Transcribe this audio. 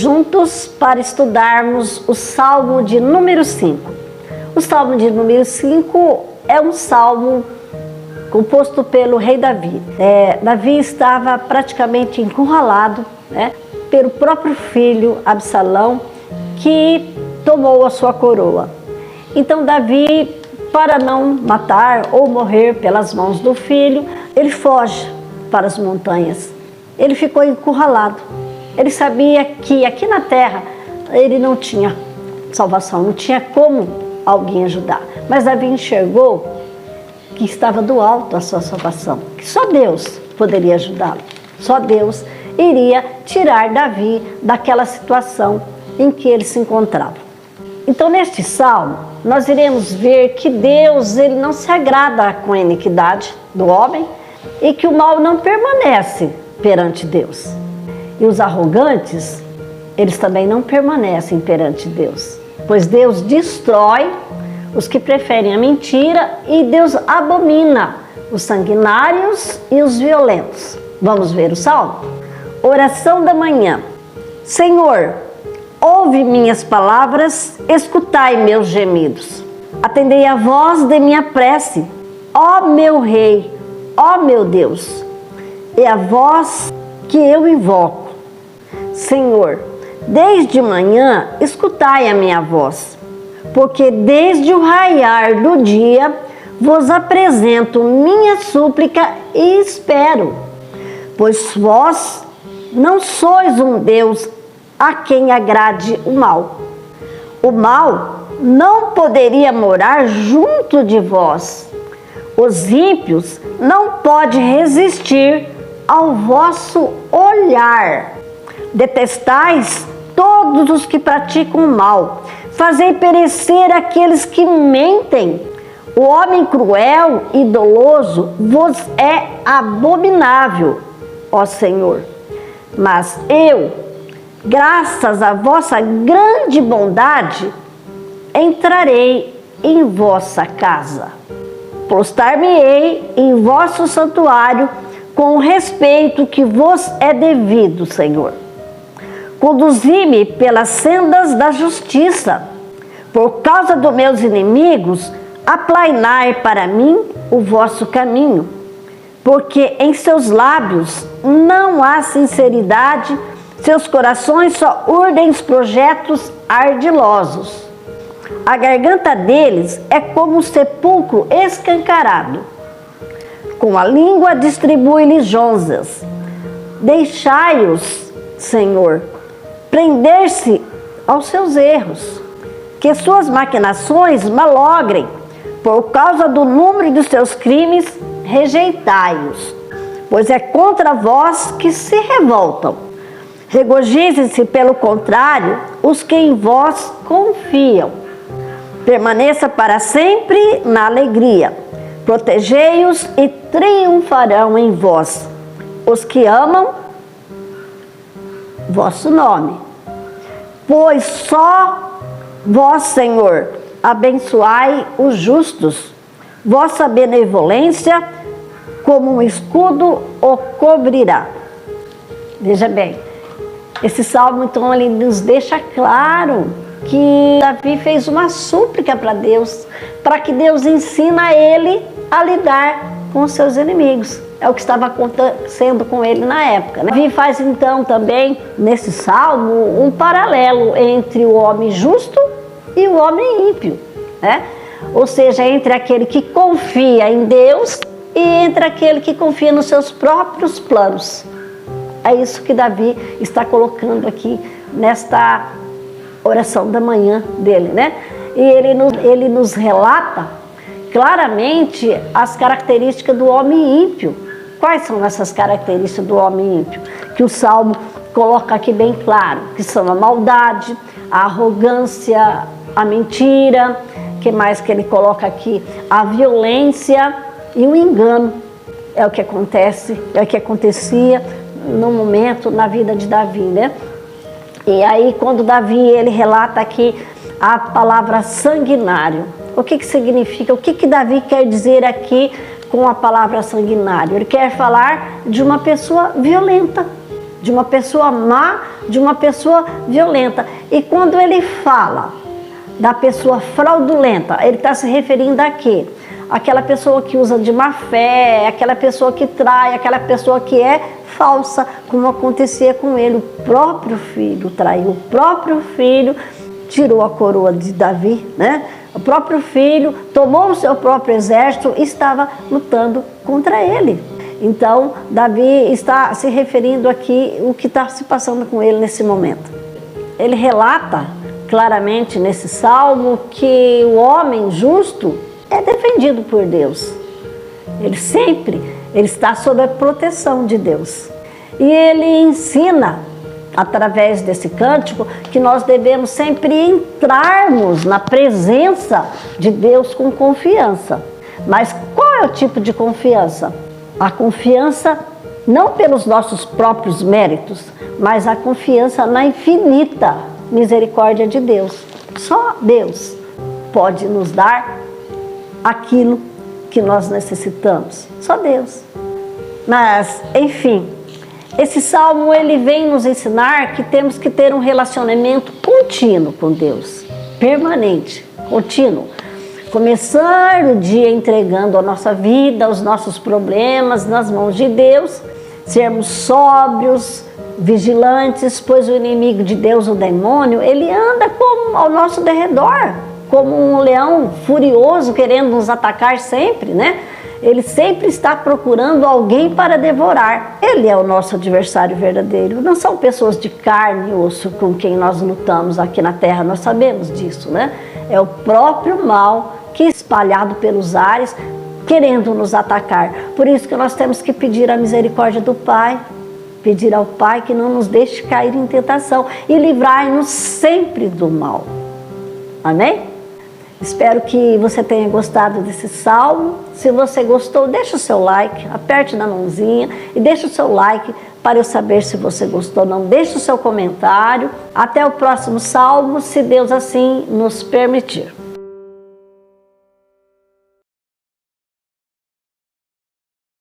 juntos para estudarmos o Salmo de número 5. O Salmo de número 5 é um salmo composto pelo rei Davi. Davi estava praticamente encurralado, pelo próprio filho Absalão, que tomou a sua coroa. Então Davi, para não matar ou morrer pelas mãos do filho, ele foge para as montanhas. Ele ficou encurralado. Ele sabia que aqui na terra ele não tinha salvação, não tinha como alguém ajudar. Mas Davi enxergou que estava do alto a sua salvação, que só Deus poderia ajudá-lo. Só Deus iria tirar Davi daquela situação em que ele se encontrava. Então, neste salmo, nós iremos ver que Deus ele não se agrada com a iniquidade do homem e que o mal não permanece perante Deus. E os arrogantes, eles também não permanecem perante Deus, pois Deus destrói os que preferem a mentira e Deus abomina os sanguinários e os violentos. Vamos ver o salmo? Oração da manhã. Senhor, ouve minhas palavras, escutai meus gemidos. Atendei a voz de minha prece, ó meu Rei, ó meu Deus. É a voz que eu invoco. Senhor, desde manhã escutai a minha voz, porque desde o raiar do dia vos apresento minha súplica e espero, pois vós não sois um Deus a quem agrade o mal. O mal não poderia morar junto de vós. Os ímpios não podem resistir ao vosso olhar. Detestais todos os que praticam o mal. Fazei perecer aqueles que mentem. O homem cruel e doloso vos é abominável, ó Senhor. Mas eu, graças à vossa grande bondade, entrarei em vossa casa. Prostrar-me-ei em vosso santuário com o respeito que vos é devido, Senhor. Conduzi-me pelas sendas da justiça. Por causa dos meus inimigos, aplainai para mim o vosso caminho. Porque em seus lábios não há sinceridade, seus corações só urdem os projetos ardilosos. A garganta deles é como um sepulcro escancarado. Com a língua distribui lisonjas. Deixai-os, Senhor, prender-se aos seus erros, que suas maquinações malogrem. Por causa do número de seus crimes, rejeitai-os, pois é contra vós que se revoltam. Regozijem-se, pelo contrário, os que em vós confiam. Permaneça para sempre na alegria. Protegei-os e triunfarão em vós os que amam vosso nome. Pois só vós, Senhor, abençoai os justos. Vossa benevolência, como um escudo, o cobrirá. Veja bem, esse salmo, então, ele nos deixa claro que Davi fez uma súplica para Deus, para que Deus ensina a ele a lidar com os seus inimigos. É o que estava acontecendo com ele na época, Davi faz então também, nesse salmo, um paralelo entre o homem justo e o homem ímpio, Ou seja, entre aquele que confia em Deus e entre aquele que confia nos seus próprios planos. É isso que Davi está colocando aqui nesta oração da manhã dele, E ele nos relata claramente as características do homem ímpio. Quais são essas características do homem ímpio? Que o Salmo coloca aqui bem claro, que são a maldade, a arrogância, a mentira, que mais que ele coloca aqui? A violência e o engano. É o que acontece, é o que acontecia no momento na vida de Davi, E aí, quando Davi, ele relata aqui a palavra sanguinário. O que significa? O que Davi quer dizer aqui com a palavra sanguinário? Ele quer falar de uma pessoa violenta, de uma pessoa má, de uma pessoa violenta. E quando ele fala da pessoa fraudulenta, ele está se referindo a quê? Aquela pessoa que usa de má fé, aquela pessoa que trai, aquela pessoa que é falsa, como acontecia com ele. O próprio filho traiu, o próprio filho tirou a coroa de Davi, né? O próprio filho tomou o seu próprio exército e estava lutando contra ele. Então, Davi está se referindo aqui o que está se passando com ele nesse momento. Ele relata claramente nesse salmo que o homem justo é defendido por Deus. Ele está sob a proteção de Deus. E ele ensina, através desse cântico, que nós devemos sempre entrarmos na presença de Deus com confiança. Mas qual é o tipo de confiança? A confiança não pelos nossos próprios méritos, mas a confiança na infinita misericórdia de Deus. Só Deus pode nos dar aquilo que nós necessitamos. Só Deus. Mas, enfim, esse salmo ele vem nos ensinar que temos que ter um relacionamento contínuo com Deus, permanente, contínuo. Começar o dia entregando a nossa vida, os nossos problemas nas mãos de Deus, sermos sóbrios, vigilantes, pois o inimigo de Deus, o demônio, ele anda como ao nosso derredor, como um leão furioso querendo nos atacar sempre, né? Ele sempre está procurando alguém para devorar. Ele é o nosso adversário verdadeiro. Não são pessoas de carne e osso com quem nós lutamos aqui na terra, nós sabemos disso, né? É o próprio mal que é espalhado pelos ares, querendo nos atacar. Por isso que nós temos que pedir a misericórdia do Pai, pedir ao Pai que não nos deixe cair em tentação e livrai-nos sempre do mal. Amém? Espero que você tenha gostado desse salmo. Se você gostou, deixa o seu like, aperte na mãozinha e deixa o seu like para eu saber se você gostou ou não. Deixa o seu comentário. Até o próximo salmo, se Deus assim nos permitir.